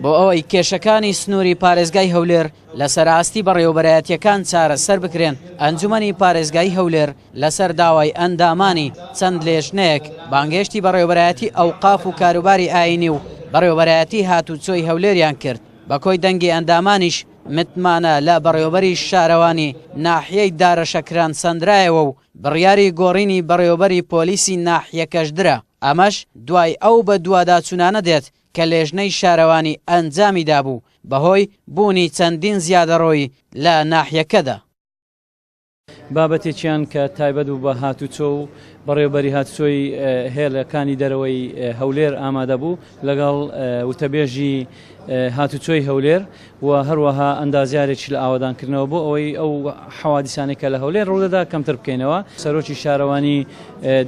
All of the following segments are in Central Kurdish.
بۆ ئەوەی کێشەکانی سنووری پارێزگای هەولێر لەسەر ئاستی بەڕێوەبەرایەتیەکان چارەسەر بکرێن، ئەنجومەنی پارێزگای هەولێر لەسەر داوای ئەندامانی چەند لێژنەیەک بانگهێشتی بەڕێوەبەرایەتی ئەوقاف و کاروباری ئاینی و بەڕێوەبەرایەتی هاتوچۆی هەولێریان کرد. بەکۆی دەنگی ئەندامانیش متمانە لە بەڕێوەبەری شارەوانی ناحیەی دارەشەکران سەندرایەوە و بڕیاری گۆڕینی بەڕێوەبەری پۆلیسی ناحیەکەش درا. ئەمەش دوای ئەو بە دوواداچوونانە دێت کە لێژنەی شارەوانی ئەنجامیدا بوو بەهۆی بوونی چەندین زیادەڕۆی لە ناحیەکەدا. بابەتێکیان کە تایبەت بوو بە هاتوچۆ و بەڕێوەبەری هاتوچۆی هێلەکانی دەرەوەی هەولێر ئامادە بوو لەگەڵ وتەبێژی هاتوچۆی هەولێر و هەروەها ئەندازیارێکی لە ئاوادانکردنەوە بۆ ئەوەی ئەو حەوادیسانێکە لە هەولێر ڕوودەدا کەمتر بکەینەوە. سەرۆکی شارەوانی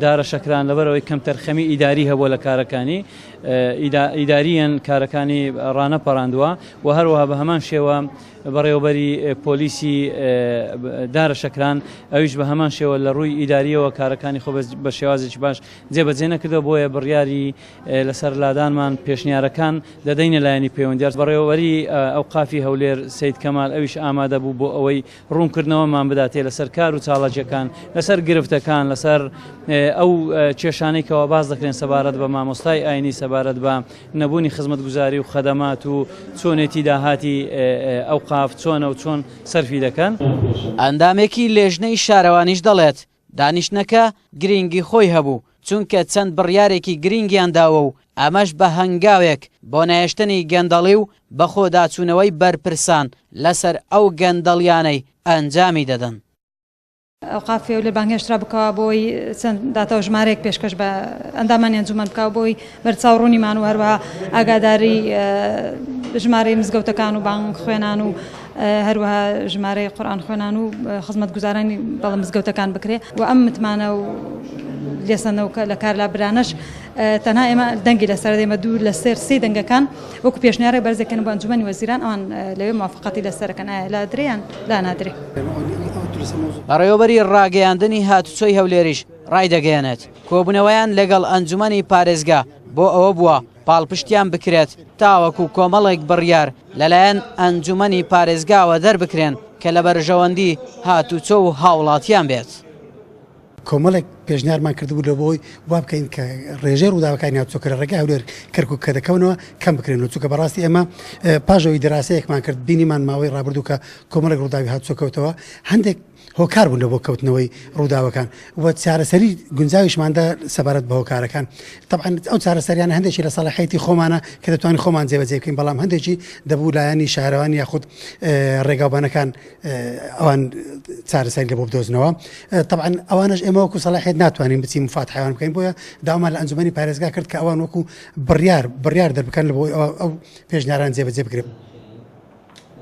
دارەشەکران لەبەرەوەی کەمتەر خەمی ئیداری هەبووە لە کارەکانی ئیداریەن کارەکانی ڕانەپەڕاندووە و هەروەها بە هەمان شێوە بەڕێوەبەری پۆلیسی دارەشەکران ئەویش بە هەمان شێوە لە ڕووی ئیداریەوە کارەکانی خۆ بە شێوازێکی باش جێبەجێ نەکردەوە. بۆیە بڕیاری لەسەر لادانمان پێشنیارەکان دەدەینە لایەنی پەیوەندیار. بەڕێوەبەری ئەوقافی هەولێر سەید کەمال ئەویش ئامادە بوو بۆ ئەوەی ڕوونکردنەوەمان بداتێ لەسەر کار و چاڵەجەکان، لەسەر گرفتەکان، لەسەر ئەو کێشانەی کەەوە باز دەکرێن سەبارەت بە مامۆستای ئاینی، سەبارەت بە نەبوونی خزمەتگوزاری و خەدەمات و چۆنێتی داهاتی ئەوقاف چۆنە و چۆن سەرفی دەکەن. ئەندامێکی لێژنەی شارەوانیش دەڵێت دانیشتنەکە گرنگی خۆی هەبوو چونکە چەند بڕیارێکی گرنگیان داوە و ئەمەش بە هەنگاوێک بۆ نایشتنی گەندەڵی و بەخۆداچوونەوەی بەرپرسان لەسەر ئەو گەندەڵیانەی ئەنجامی دەدەن. ئەوقافی و لە بانگهێشترا بکەوە بۆی چەند داتەوە ژمارەیەک پێشکەش بە ئەندامانی ئەنجومەن بکەوە بۆی بەرچاوڕوونیمان و هەروەها ئاگاداری ژمارەی مزگەوتەکان و بانگ خوێنان و هەروەها ژمارەی قورئان خوێنان و خزمەتگوزارانی بەڵام مزگەوتەکان بکرێ و ئەم متمانە و لێسەندنەوە لە کارلابرانەش تەنها ئێمە دەنگی لەسەر دێمە دوو لە سێ دەنگەکان وەکو پێشنیارێک بەرزەکەن بۆ ئەنجومەنی وەزیران ئەوان لەوێ موافقەتی لەسەرەکەن ئایا لا درێیان لا نادرێ. بەڕێوەبەری ڕاگەیاندنی هاتوچۆی هەولێریش ڕایدەگەیەنێت کۆبوونەوەیان لەگەڵ ئەنجومەنی پارێزگا بۆ ئەوە بووە پاڵپشتیان بکرێت تاوەکو کۆمەڵێک بڕیار لەلایەن ئەنجومەنی پارێزگاوە دەربکرێن کە لە بەرژەوەندی هاتوچۆ و هاوڵاتیان بێت. کۆمەڵێک پێشنیارمان کردبوو لە بۆی وا بکەین کە ڕێژەی ڕووداوەکانی هاتوچۆ لە ڕێگای هەولێر کەرکووک کە دەکەونەوە کەم بکرێنەوە چونکە بەڕاستی ئێمە پاژەوەی دەراسەیەکمان کرد بینیمان ماوەی ڕابردوو کە کۆمەڵێک ڕووداوی هاتوچۆ کەوتەوە هەندێک هۆکار بوون بۆ کەوتنەوەی ڕووداوەکان و چارەسەری گونجاویشماندا سەبارەت بە هۆکارەکان. طبعاً ئەو چارەسەریانە هەندێکی لە سەلاحیەتی خۆمانە کە دەتوانین خۆمان جێبەجێ بکەین بەڵام هەندێکی دەبوو لایەنی شارەوانی یاخود ڕێگاوبانەکان ئەوان چارەسەری لە بۆ بدۆزنەوە. طبعاً ئەوانش ئێمە وەکو سەلاحیەت ناتوانین بچین مفات حیوان بکەین بۆیە داوامان لە ئەنجومەنی پارێزگا کرد کە ئەوان وەکو بڕیار دەربکەن لە بۆ ئەو پێشنیاران جێبەجێ بکرێن.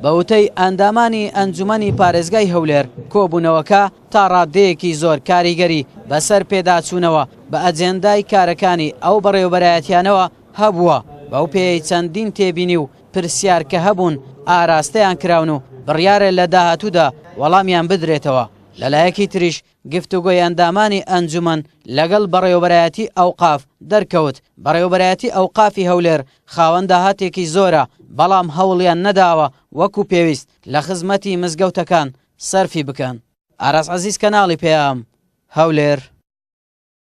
بەوتەی ئەندامانی ئەنجومەنی پارێزگای هەولێر کۆبوونەوەکە تا ڕادەیەکی زۆر کاریگەری بەسەر پێداچوونەوە بە ئەجێندای کارەکانی ئەو بەڕێوەبەرایەتیانەوە هەبووە. بەو پێی چەندین تێبینی و پرسیار کە هەبوون ئاراستەیان کراون و بڕیارە لە داهاتوودا وەڵامیان بدرێتەوە. لەلایەکی تریش گفتوگۆی ئەندامانی ئەنجومەن لەگەڵ بەڕێوەبەرایەتی ئەوقاف دەرکەوت. بەڕێوەبەرایەتی ئەوقافی هەولێر خاوەن داهاتێکی زۆرە بەڵام هەوڵیان نەداوە وەکو پێویست لە خزمەتی مزگەوتەکان سەرفی بکەن. ئاراس عەزیز کەناڵی پێام هەولێر.